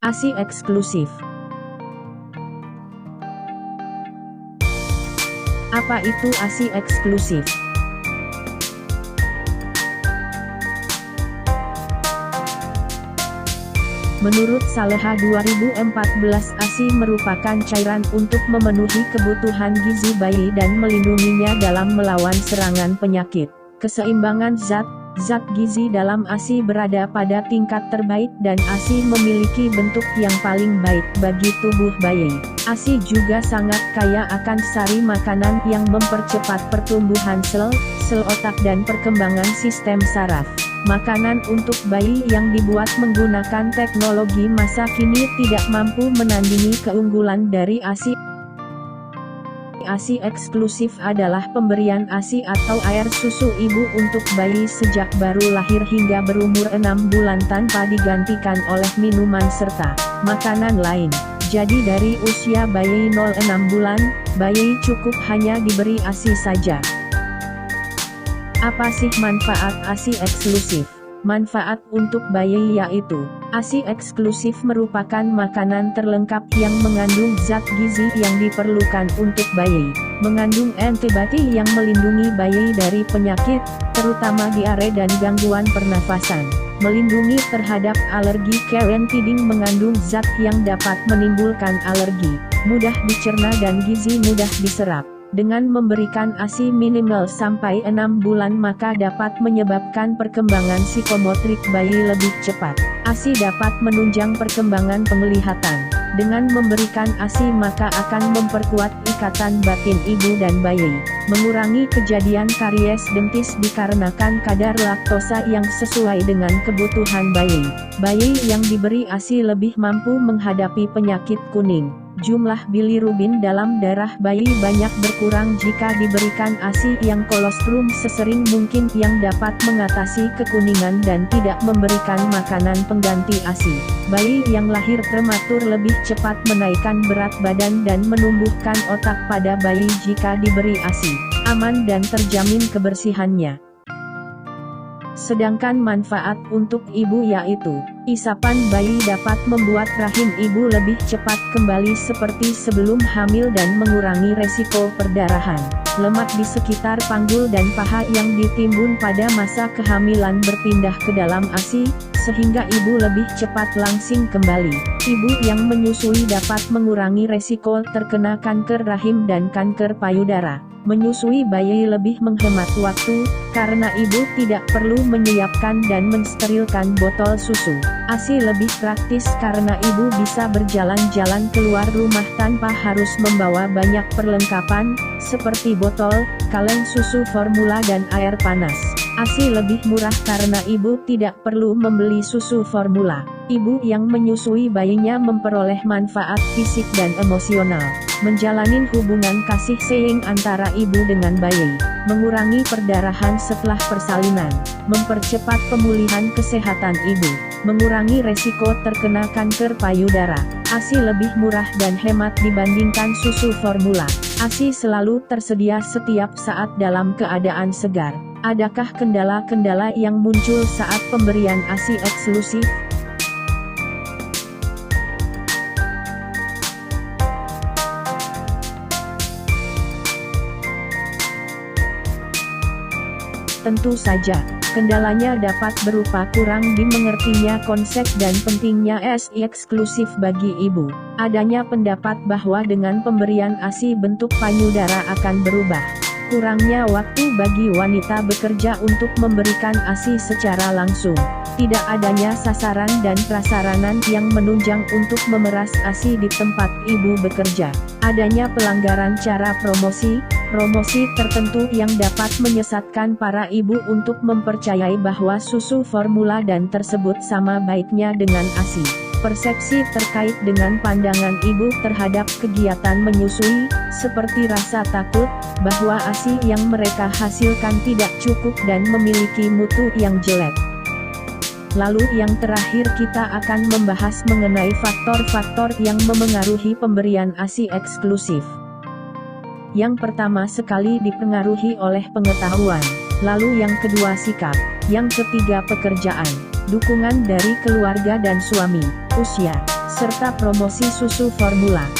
ASI eksklusif. Apa itu ASI eksklusif? Menurut Saleha 2014, ASI merupakan cairan untuk memenuhi kebutuhan gizi bayi dan melindunginya dalam melawan serangan penyakit. Keseimbangan zat gizi dalam ASI berada pada tingkat terbaik dan ASI memiliki bentuk yang paling baik bagi tubuh bayi. ASI juga sangat kaya akan sari makanan yang mempercepat pertumbuhan sel otak dan perkembangan sistem saraf. Makanan untuk bayi yang dibuat menggunakan teknologi masa kini tidak mampu menandingi keunggulan dari ASI. ASI eksklusif adalah pemberian ASI atau air susu ibu untuk bayi sejak baru lahir hingga berumur 6 bulan tanpa digantikan oleh minuman serta makanan lain. Jadi dari usia bayi 0-6 bulan, bayi cukup hanya diberi ASI saja. Apa sih manfaat ASI eksklusif? Manfaat untuk bayi yaitu, ASI eksklusif merupakan makanan terlengkap yang mengandung zat gizi yang diperlukan untuk bayi, mengandung antibodi yang melindungi bayi dari penyakit, terutama diare dan gangguan pernafasan, melindungi terhadap alergi, caring feeding mengandung zat yang dapat menimbulkan alergi, mudah dicerna dan gizi mudah diserap. Dengan memberikan ASI minimal sampai 6 bulan maka dapat menyebabkan perkembangan psikomotorik bayi lebih cepat. ASI dapat menunjang perkembangan penglihatan. Dengan memberikan ASI maka akan memperkuat ikatan batin ibu dan bayi, mengurangi kejadian karies dentis dikarenakan kadar laktosa yang sesuai dengan kebutuhan bayi. Bayi yang diberi ASI lebih mampu menghadapi penyakit kuning. Jumlah bilirubin dalam darah bayi banyak berkurang jika diberikan ASI yang kolostrum sesering mungkin yang dapat mengatasi kekuningan dan tidak memberikan makanan pengganti ASI. Bayi yang lahir prematur lebih cepat menaikkan berat badan dan menumbuhkan otak pada bayi jika diberi ASI. Aman dan terjamin kebersihannya. Sedangkan manfaat untuk ibu yaitu, isapan bayi dapat membuat rahim ibu lebih cepat kembali seperti sebelum hamil dan mengurangi resiko perdarahan. Lemak di sekitar panggul dan paha yang ditimbun pada masa kehamilan berpindah ke dalam ASI, sehingga ibu lebih cepat langsing kembali. Ibu yang menyusui dapat mengurangi resiko terkena kanker rahim dan kanker payudara. Menyusui bayi lebih menghemat waktu, karena ibu tidak perlu menyiapkan dan mensterilkan botol susu. ASI lebih praktis karena ibu bisa berjalan-jalan keluar rumah tanpa harus membawa banyak perlengkapan, seperti botol, kaleng susu formula dan air panas. ASI lebih murah karena ibu tidak perlu membeli susu formula. Ibu yang menyusui bayinya memperoleh manfaat fisik dan emosional, menjalani hubungan kasih sayang antara ibu dengan bayi, mengurangi perdarahan setelah persalinan, mempercepat pemulihan kesehatan ibu, mengurangi resiko terkena kanker payudara. ASI lebih murah dan hemat dibandingkan susu formula. ASI selalu tersedia setiap saat dalam keadaan segar. Adakah kendala-kendala yang muncul saat pemberian ASI eksklusif? Tentu saja, kendalanya dapat berupa kurang dimengertinya konsep dan pentingnya ASI eksklusif bagi ibu. Adanya pendapat bahwa dengan pemberian ASI bentuk payudara akan berubah. Kurangnya waktu bagi wanita bekerja untuk memberikan ASI secara langsung. Tidak adanya sasaran dan prasaranan yang menunjang untuk memeras ASI di tempat ibu bekerja. Adanya pelanggaran cara promosi tertentu yang dapat menyesatkan para ibu untuk mempercayai bahwa susu formula dan tersebut sama baiknya dengan ASI. Persepsi terkait dengan pandangan ibu terhadap kegiatan menyusui, seperti rasa takut, bahwa ASI yang mereka hasilkan tidak cukup dan memiliki mutu yang jelek. Lalu yang terakhir kita akan membahas mengenai faktor-faktor yang memengaruhi pemberian ASI eksklusif. Yang pertama sekali dipengaruhi oleh pengetahuan, lalu yang kedua sikap, yang ketiga pekerjaan, dukungan dari keluarga dan suami, usia, serta promosi susu formula.